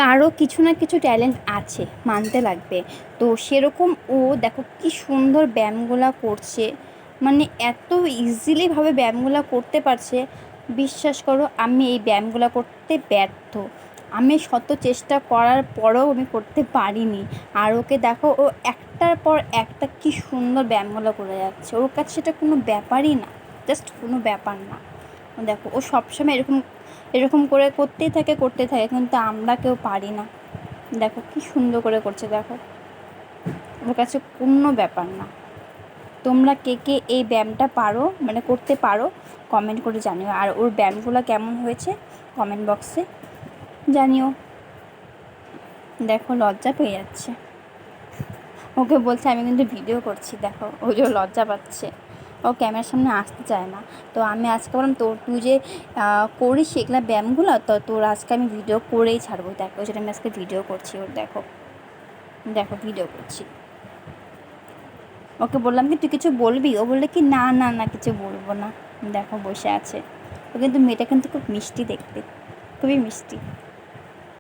কারো কিছু না কিছু ট্যালেন্ট আছে, মানতে লাগবে। তো সেরকম ও দেখো কি সুন্দর ব্যায়ামগুলা করছে, মানে এত ইজিলিভাবে ব্যায়ামগুলা করতে পারছে। বিশ্বাস করো আমি এই ব্যায়ামগুলা করতে ব্যর্থ। আমি শত চেষ্টা করার পরেও আমি করতে পারিনি। আর ওকে দেখো, ও একটার পর একটা কি সুন্দর ব্যায়ামগুলো করে যাচ্ছে। ওর কাছে সেটা কোনো ব্যাপারই না, জাস্ট কোনো ব্যাপার না। দেখো ও সবসময় এরকম এরকম করে করতেই থাকে, কিন্তু আমরা কেউ পারি না। দেখো কি সুন্দর করে করছে, দেখো ওর কাছে কোনো ব্যাপার না। তোমরা কে কে এই ব্যায়ামটা পারো, মানে করতে পারো, কমেন্ট করে জানিও। আর ওর ব্যায়ামগুলো কেমন হয়েছে কমেন্ট বক্সে জানিও। দেখো লজ্জা পেয়ে যাচ্ছে, ওকে বলছে আমি কিন্তু ভিডিও করছি। দেখো ওই যে লজ্জা পাচ্ছে, ও ক্যামেরার সামনে আসতে চায় না। তো আমি আজকে বললাম তুই যে করিস এগুলো ব্যায়ামগুলো, তো তোর আজকে আমি ভিডিও করেই ছাড়বো। দেখো সেটা আমি আজকে ভিডিও করছি ওর, দেখো দেখো ভিডিও করছি। ওকে বললাম কি তুই কিছু বলবি, ও বললে কি না না না কিছু বলবো না। দেখো বসে আছে ও, কিন্তু মেয়েটা কিন্তু খুব মিষ্টি দেখতে, খুবই মিষ্টি।